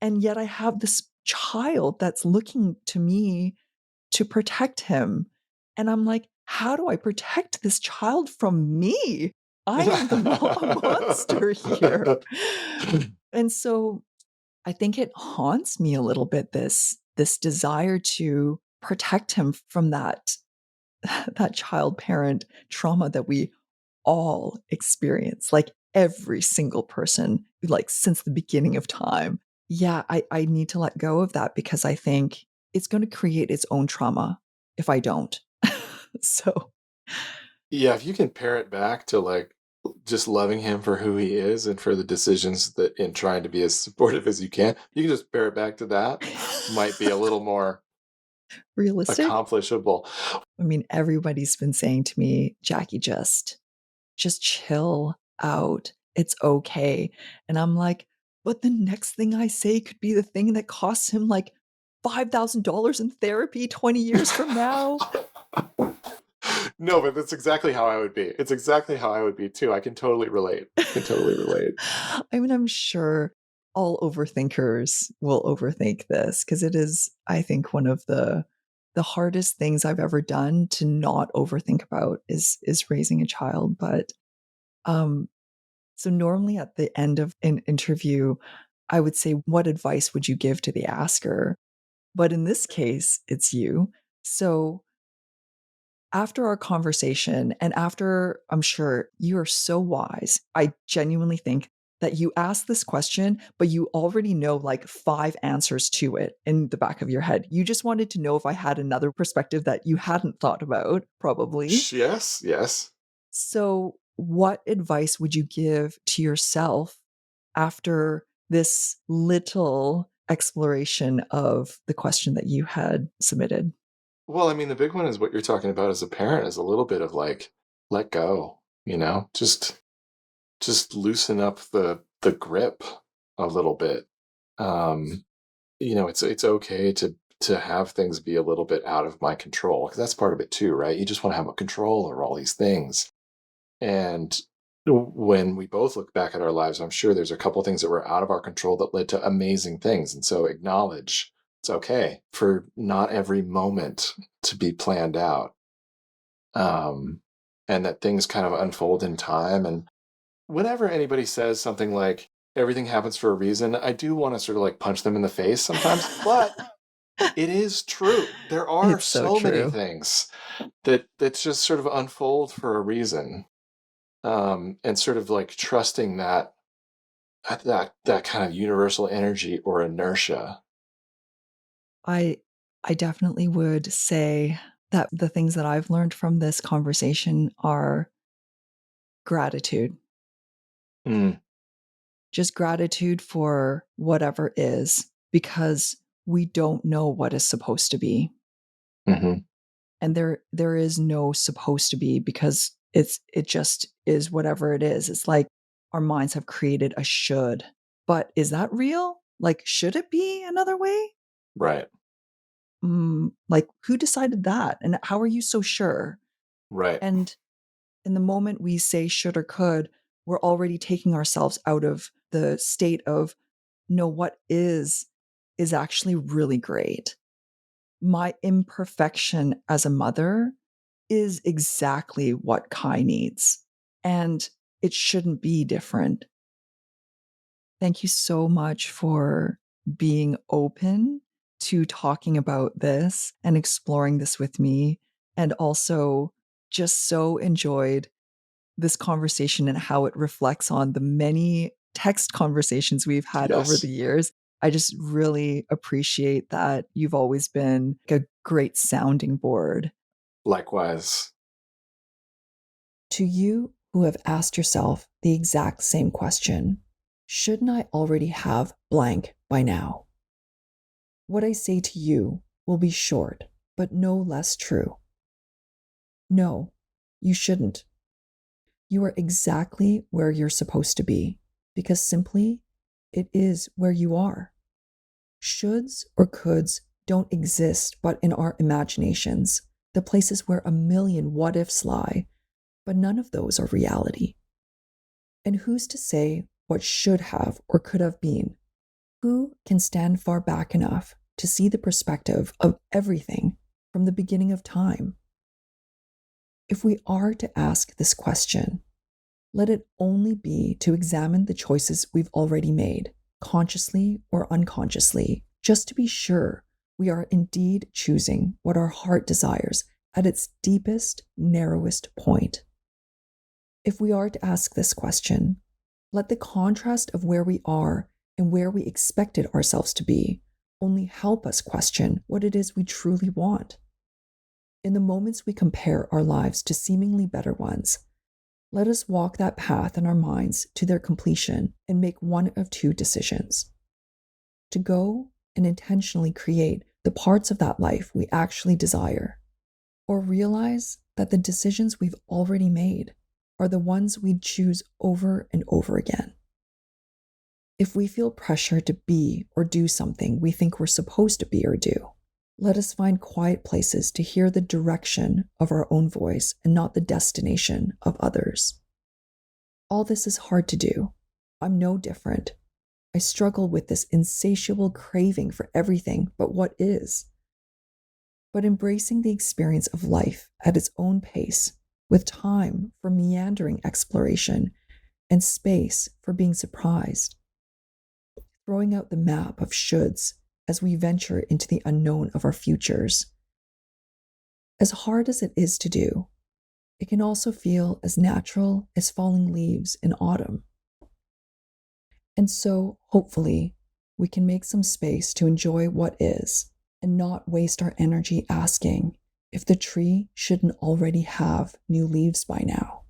And yet I have this child that's looking to me to protect him. And I'm like, how do I protect this child from me? I am the monster here. And so I think it haunts me a little bit, this desire to protect him from that child parent trauma that we all experience, like every single person, like since the beginning of time. Yeah, I need to let go of that because I think it's going to create its own trauma if I don't. So, Yeah, if you can pare it back to like just loving him for who he is and for the decisions that in trying to be as supportive as you can just pare it back to that, might be a little more realistic. accomplishable. I mean, everybody's been saying to me, Jackie, just chill out. It's okay. And I'm like, but the next thing I say could be the thing that costs him like $5,000 in therapy 20 years from now. No, but that's exactly how I would be. It's exactly how I would be too. I can totally relate. I can totally relate. I mean, I'm sure all overthinkers will overthink this because it is, I think, one of the hardest things I've ever done to not overthink about is raising a child. But um, so normally at the end of an interview, I would say, what advice would you give to the asker? But in this case, it's you. So after our conversation and after I'm sure you are so wise, I genuinely think that you asked this question, but you already know like 5 answers to it in the back of your head. You just wanted to know if I had another perspective that you hadn't thought about, probably. Yes, yes. So, what advice would you give to yourself after this little exploration of the question that you had submitted? Well, I mean, the big one is what you're talking about as a parent is a little bit of like, let go, just loosen up the grip a little bit. Um, it's okay to have things be a little bit out of my control because that's part of it too, right? You just want to have a control over all these things. And when we both look back at our lives, I'm sure there's a couple things that were out of our control that led to amazing things. And so acknowledge it's okay for not every moment to be planned out. Um, and that things kind of unfold in time. And whenever anybody says something like everything happens for a reason, I do want to sort of like punch them in the face sometimes, but it is true. There are It's so so many true. things that just sort of unfold for a reason. And sort of like trusting that kind of universal energy or inertia. I I definitely would say that the things that I've learned from this conversation are gratitude. Mm, Just gratitude for whatever is because we don't know what is supposed to be. hmm And there is no supposed to be because it just is whatever it is. It's like our minds have created a should. But is that real? Like should it be another way? right, Like who decided that? And how are you so sure? right, And in the moment we say should or could, we're already taking ourselves out of the state of no, what is actually really great. My imperfection as a mother is exactly what Kai needs. And it shouldn't be different. Thank you so much for being open to talking about this and exploring this with me. And also just so enjoyed this conversation and how it reflects on the many text conversations we've had over yes, the years. I just really appreciate that you've always been a great sounding board. likewise. To you who have asked yourself the exact same question, shouldn't I already have blank by now? What I say to you will be short, but no less true. No, you shouldn't. You are exactly where you're supposed to be because simply it is where you are. Shoulds or coulds don't exist but in our imaginations, the places where a million what ifs lie, but none of those are reality. And who's to say what should have or could have been? Who can stand far back enough to see the perspective of everything from the beginning of time? If we are to ask this question, let it only be to examine the choices we've already made, consciously or unconsciously, just to be sure we are indeed choosing what our heart desires at its deepest, narrowest point. If we are to ask this question, let the contrast of where we are and where we expected ourselves to be only help us question what it is we truly want. In the moments we compare our lives to seemingly better ones, let us walk that path in our minds to their completion and make one of two decisions: to go and intentionally create the parts of that life we actually desire, or realize that the decisions we've already made are the ones we'd choose over and over again. If we feel pressure to be or do something we think we're supposed to be or do, let us find quiet places to hear the direction of our own voice and not the destination of others. All this is hard to do. I'm no different. I struggle with this insatiable craving for everything but what is. But embracing the experience of life at its own pace, with time for meandering exploration and space for being surprised. Throwing out the map of shoulds as we venture into the unknown of our futures. As hard as it is to do, it can also feel as natural as falling leaves in autumn. And so, hopefully, we can make some space to enjoy what is and not waste our energy asking if the tree shouldn't already have new leaves by now.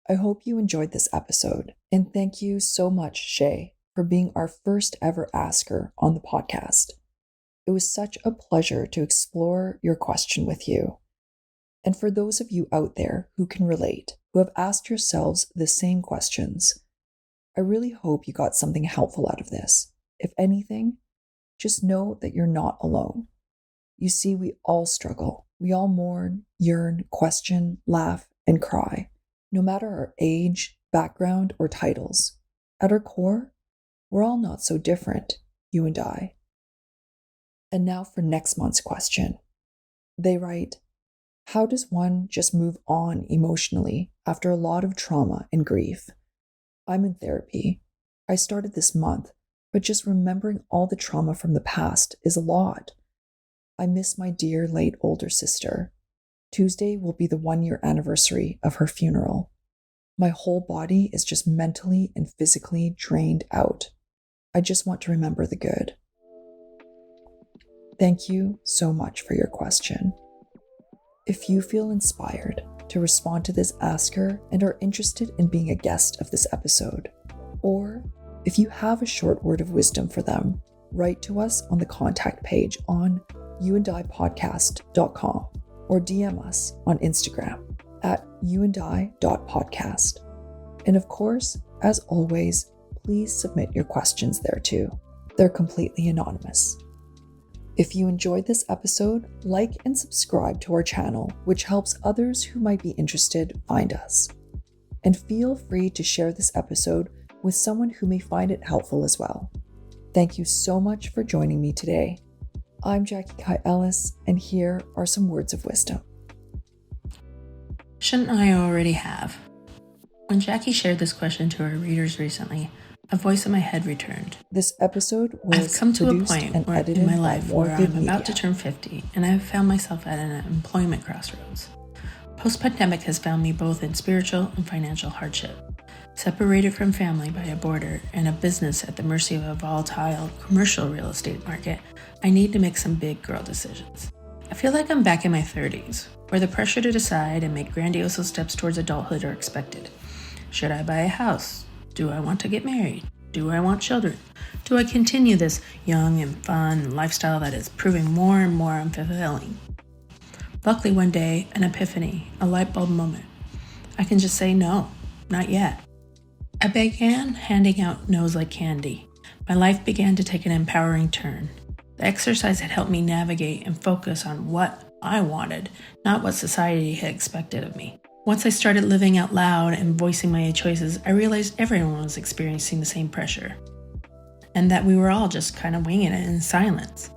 I hope you enjoyed this episode, and thank you so much, Shea, for being our first ever asker on the podcast. It was such a pleasure to explore your question with you. And for those of you out there who can relate, who have asked yourselves the same questions, I really hope you got something helpful out of this. If anything, just know that you're not alone. You see, we all struggle. We all mourn, yearn, question, laugh, and cry. No matter our age, background, or titles, at our core, we're all not so different, you and I. And now for next month's question. They write, how does one just move on emotionally after a lot of trauma and grief? I'm in therapy. I started this month, but just remembering all the trauma from the past is a lot. I miss my dear late older sister. Tuesday will be the 1-year anniversary of her funeral. My whole body is just mentally and physically drained out. I just want to remember the good. Thank you so much for your question. If you feel inspired to respond to this asker and are interested in being a guest of this episode, or if you have a short word of wisdom for them, write to us on the contact page on youandipodcast.com or DM us on Instagram at youandi.podcast. And of course, as always, please submit your questions there too. They're completely anonymous. If you enjoyed this episode, like and subscribe to our channel, which helps others who might be interested find us. And feel free to share this episode with someone who may find it helpful as well. Thank you so much for joining me today. I'm Jackie Kai Ellis, and here are some words of wisdom. Shouldn't I already have? When Jackie shared this question to her readers recently, a voice in my head returned. This episode was I've come to a produced point and where, edited in my by life More where Good I'm about to Media. turn 50, and I have found myself at an employment crossroads. Post-pandemic has found me both in spiritual and financial hardship. Separated from family by a border and a business at the mercy of a volatile commercial real estate market, I need to make some big girl decisions. I feel like I'm back in my 30s, where the pressure to decide and make grandiose steps towards adulthood are expected. Should I buy a house? Do I want to get married? Do I want children? Do I continue this young and fun lifestyle that is proving more and more unfulfilling? Luckily, one day, an epiphany, a light bulb moment. I can just say no, not yet. I began handing out no's like candy. My life began to take an empowering turn. The exercise had helped me navigate and focus on what I wanted, not what society had expected of me. Once I started living out loud and voicing my choices, I realized everyone was experiencing the same pressure, and that we were all just kind of winging it in silence.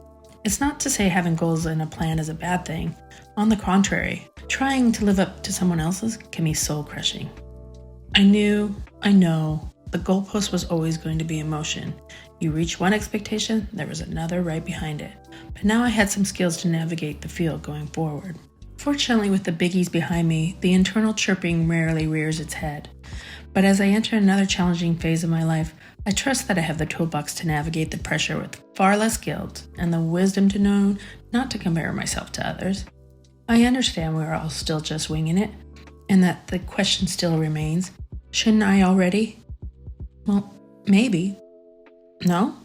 It's not to say having goals and a plan is a bad thing. On the contrary, trying to live up to someone else's can be soul-crushing. I know, the goalpost was always going to be in motion. You reach one expectation, there was another right behind it. But now I had some skills to navigate the field going forward. Fortunately, with the biggies behind me, the internal chirping rarely rears its head. But as I enter another challenging phase of my life, I trust that I have the toolbox to navigate the pressure with far less guilt and the wisdom to know not to compare myself to others. I understand we're all still just winging it, and that the question still remains, shouldn't I already? Well, maybe. No?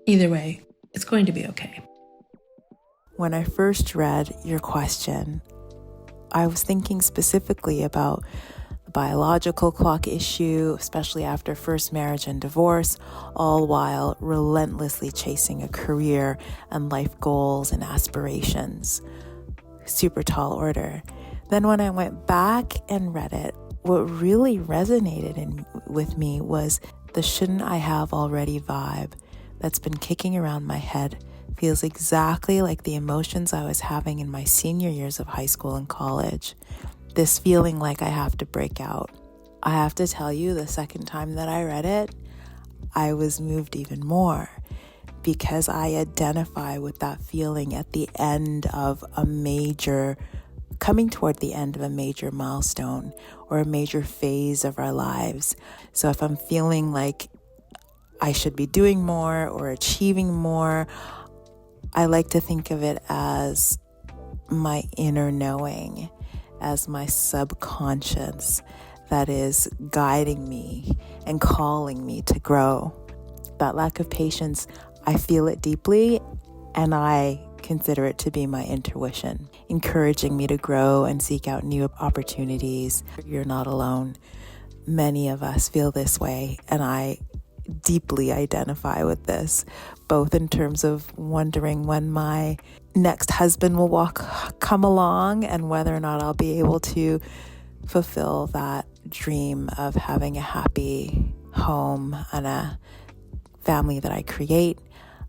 Either way, it's going to be okay. When I first read your question, I was thinking specifically about the biological clock issue, especially after first marriage and divorce, all while relentlessly chasing a career and life goals and aspirations. Super tall order. Then when I went back and read it, what really resonated with me was the shouldn't I have already vibe that's been kicking around my head. Feels exactly like the emotions I was having in my senior years of high school and college. This feeling like I have to break out. I have to tell you, the second time that I read it, I was moved even more. because I identify with that feeling at the end of coming toward the end of a major milestone or a major phase of our lives. So if I'm feeling like I should be doing more or achieving more, I like to think of it as my inner knowing, as my subconscious that is guiding me and calling me to grow. That lack of patience, I feel it deeply, and I consider it to be my intuition, encouraging me to grow and seek out new opportunities. You're not alone. Many of us feel this way, and I deeply identify with this, both in terms of wondering when my next husband will come along and whether or not I'll be able to fulfill that dream of having a happy home and a family that I create,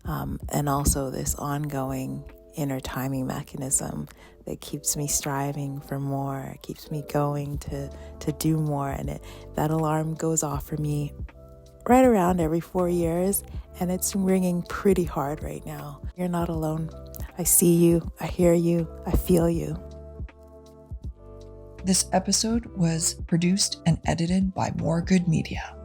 and also this ongoing inner timing mechanism that keeps me striving for more, keeps me going to do more, and that alarm goes off for me right around every 4 years, and it's ringing pretty hard right now. You're not alone. I see you, I hear you, I feel you. This episode was produced and edited by More Good Media.